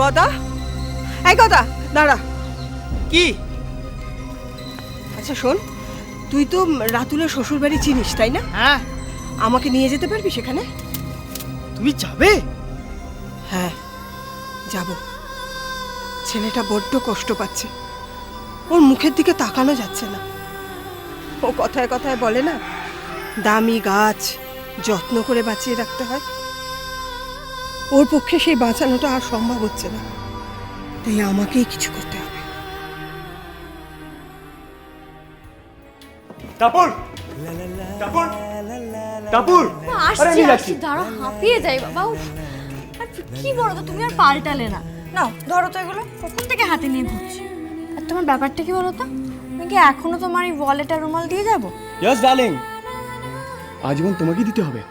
গদা, এই গদা দাঁড়া। কি? আচ্ছা শোন, তুই তো রাতুলের শ্বশুর বাড়ি চিনিস তাই না? হ্যাঁ। আমাকে নিয়ে যেতে পারবি সেখানে? তুমি যাবে? হ্যাঁ যাব। ছেলেটা বড্ড কষ্ট পাচ্ছে, ওর মুখের দিকে তাকানো যাচ্ছে না। ও কথায় কথায় বলে না, দামি গাছ যত্ন করে বাঁচিয়ে রাখতে হয়। ওর পক্ষে সেই বাঁচানোটা আর সম্ভব হচ্ছে না, তাই আমাকেই কিছু করতে হবে। কাপুর, কাপুর, কাপুর, আসছি আসছি, দাঁড়া, হাঁপিয়ে যাই বাবা। আর কি বলো তো, তুমি আর পাল্টালে না। নাও ধরো তো এগুলো, কখন থেকে হাতে নিয়ে ঘুরছি। আর তোমার ব্যাপারটা কি বলো তো, আমি কি এখনো তোমার এই ওয়ালেট আর রুমাল দিয়ে যাবো? ইয়েস ডার্লিং, আজীবন তোমাকেই দিতে হবে।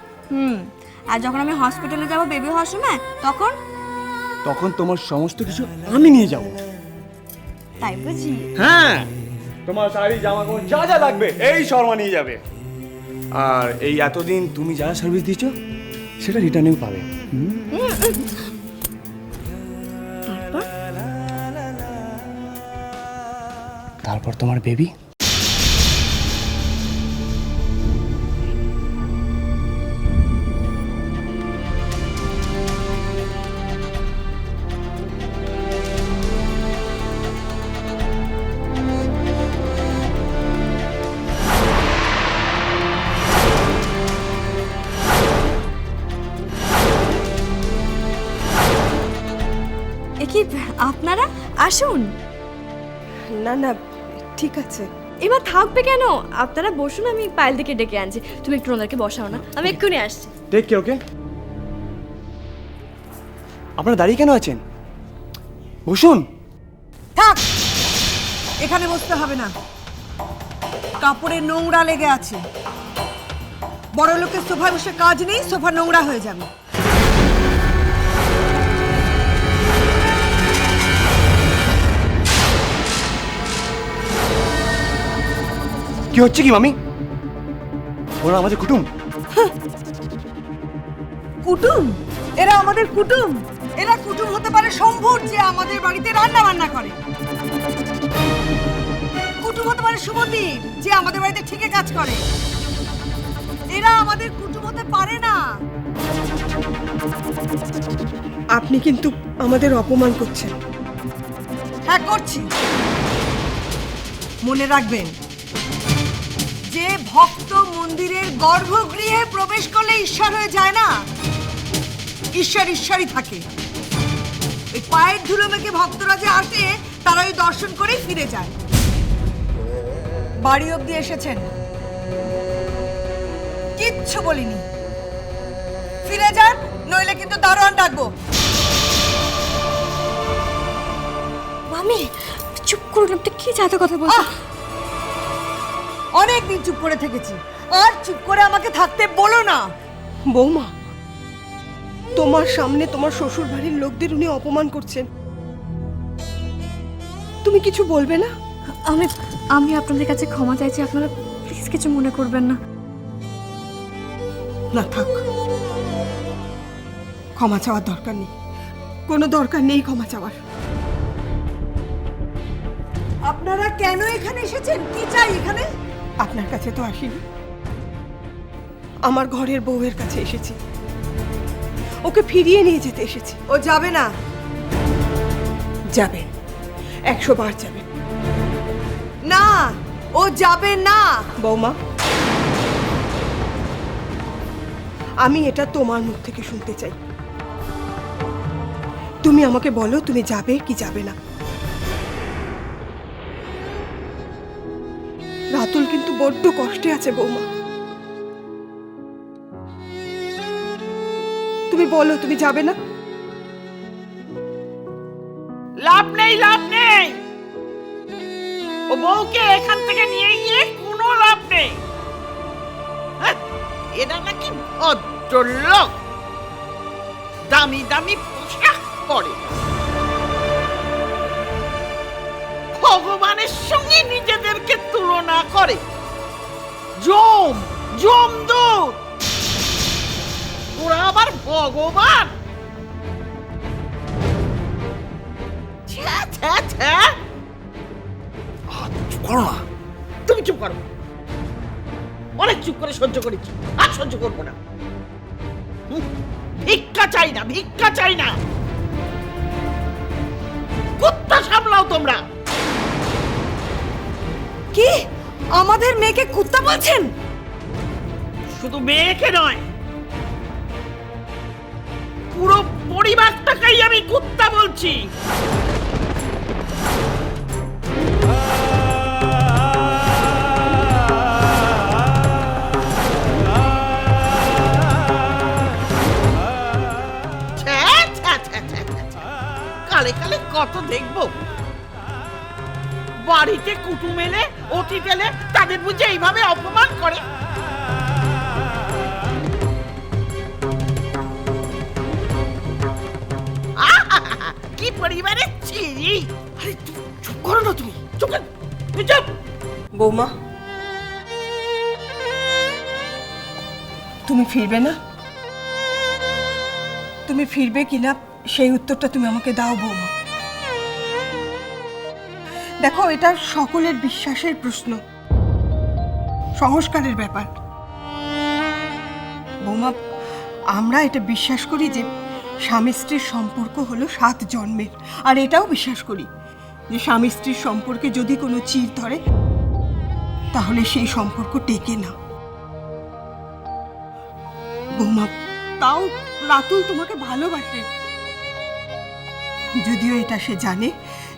আর যখন আমি হসপিটালে যাবো বেবি হওয়ার সময়, তখন তখন তোমার সমস্ত কিছু আমি নিয়ে যাব। তাই বুঝি? হ্যাঁ, তোমার শাড়ি জামা কাপড় যা যা লাগবে এই শর্মা নিয়ে যাবে। আর এই এতদিন তুমি যা সার্ভিস দিয়েছো সেটা রিটার্নিং পাবে। তারপর তোমার বেবি। কি আপনারা আসুন। না না ঠিক আছে। এবার থাকবে কেন, আপনারা বসুন, আমি পায়েল দিকে ডেকে আনছি। তুমি একটু ওনাদেরকে বসাও না, আমি এক্ষুনি আসছি। টেক কেয়ার, ওকে? আপনারা দাঁড়িয়ে কেন আছেন? বসুন। থাক, এখানে বসতে হবে না, কাপড়ে নোংরা লেগে আছে। বড় লোকের সোফায় বসে কাজ নেই, সোফা নোংরা হয়ে যাবে। কি হচ্ছে কি মামি? ওরা আমাদের কুটুম। কুটুম? এরা আমাদের কুটুম? এরা কুটুম হতে পারে শম্ভুর, যে আমাদের বাড়িতে রান্না বান্না করে। কুটুম হতে পারে সুমতির, যে আমাদের বাড়িতে ঠিকই কাজ করে। এরা আমাদের কুটুম হতে পারে না। আপনি কিন্তু আমাদের অপমান করছেন। হ্যাঁ করছি। মনে রাখবেন, যে ভক্ত মন্দিরের গর্ভগৃহে প্রবেশ করলে ঈশ্বর হয়ে যায় না, ঈশ্বর ঈশ্বরই থাকে। ওই পায়ের ধুলো মেখে ভক্তরা যে আসে, তারা ওই দর্শন করেই ফিরে যায়। বাড়ি অব্দি এসেছেন, কিচ্ছু বলিনি। ফিরে যান, নইলে কিন্তু দারোয়ান ডাকবো। মামি চুপ করুন, আপনি কি যাতে কথা বলছেন? অনেকদিন চুপ করে থেকেছি, আর চুপ করে আমাকে থাকতে বলো না। বৌমা, তোমার সামনে তোমার শ্বশুর বাড়ির লোকদের উনি অপমান করছেন, তুমি কিছু বলবে না? আমি আমি আপনাদের কাছে ক্ষমা চাইছি, আপনারা প্লিজ কিছু মনে করবেন না। না থাক, ক্ষমা চাওয়ার দরকার নেই, কোনো দরকার নেই ক্ষমা চাওয়ার। আপনারা কেন এখানে এসেছেন? কি চাই এখানে? আপনার কাছে তো আসিনি, আমার ঘরের বউয়ের কাছে এসেছি, ওকে ফিরিয়ে নিয়ে যেতে এসেছি। ও যাবে না। যাবে, 100 বার যাবে। না, ও যাবে না। বৌমা, আমি এটা তোমার মুখ থেকে শুনতে চাই। তুমি আমাকে বলো, তুমি যাবে কি যাবে না? রাতুল কিন্তু বড্ড কষ্টে আছে বৌমা, তুমি বলো তুমি যাবে না? লাভ নেই, লাভ নেই, ও বউকে এখান থেকে নিয়ে গিয়ে কোনো লাভ নেই। হ্যাঁ, এরা নাকি ভদ্রলোক, দামি দামি পোশাক পরে, ভগবানের সঙ্গে নিজেদেরকে তুলনা করে। জমদূত, ওরা আবার ভগবান। করো না। তুমি চুপ করো, অনেক চুপ করে সহ্য করেছি, আর সহ্য করবো না। ভিক্ষা চাই না, ভিক্ষা চাই না। কুত্তা সামলাও তোমরা। কি আমাদের মেয়েকে কুত্তা বলছেন? শুধু মেয়েকে নয়, পুরো পরিবারটাকেই আমি কুত্তা বলছি। ছ্যা, ছ্যা, ছ্যা, ছ্যা, ছ্যা, ছ্যা। কালে কালে কত দেখবো। বাড়িতে কুটুম এলে, অতিথি এলে তাদের বুঝে এইভাবে অপমান করে। আহাহাহা, কি পরিবারের ছিরি। আরে চুপ করো না তুমি, চুপ কর, তুই চুপ। বৌমা, তুমি ফিরবে না? তুমি ফিরবে কিনা সেই উত্তরটা তুমি আমাকে দাও বৌমা। দেখো, এটা সকলের বিশ্বাসের প্রশ্ন, সংস্কারের ব্যাপার। বৌমা, আমরা এটা বিশ্বাস করি যে স্বামী স্ত্রীর সম্পর্ক হলো 7 জন্মের, আর এটাও বিশ্বাস করি যে স্বামী স্ত্রীর সম্পর্কে যদি কোনো চির ধরে তাহলে সেই সম্পর্ক টেকে না। বৌমা, তাও রাতুল তোমাকে ভালোবাসে, যদিও এটা সে জানে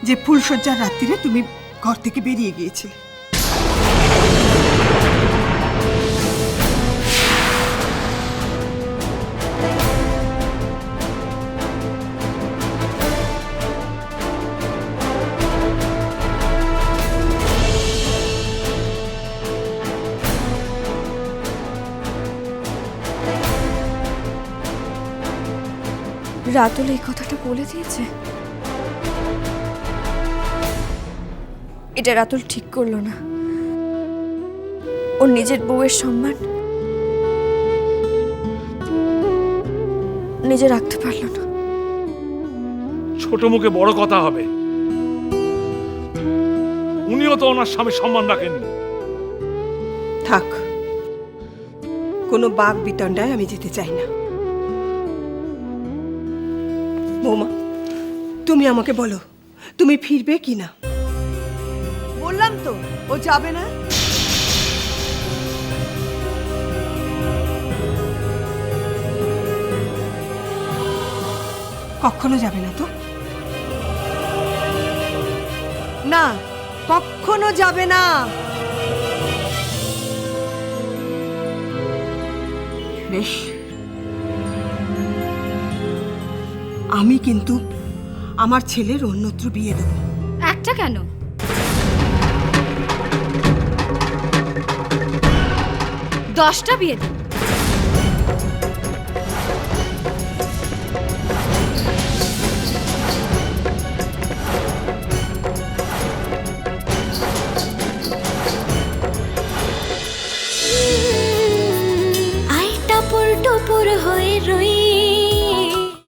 যে ফুলশয্যার রাত্রিরে তুমি ঘর থেকে বেরিয়ে গিয়েছিলে। রাতুল এই কথাটা বলে দিয়েছে? এটা রাতুল ঠিক করলো না। ওর নিজের বউয়ের সম্মান নিজে রাখতে পারলো না। ছোট মুখে বড় কথা হবে। উনিও তো ওনার স্বামীর সম্মান রাখেননি। থাক, কোনো বাঘ বিতণ্ডায় আমি যেতে চাই না। বৌমা, তুমি আমাকে বলো, তুমি ফিরবে কি না? বললাম তো ও যাবে না। কখনো যাবে না তো? না, কখনো যাবে না। বেশ, আমি কিন্তু আমার ছেলের অন্যত্র বিয়ে দেব। একটা কেন? 10টা বিয়ে দেব।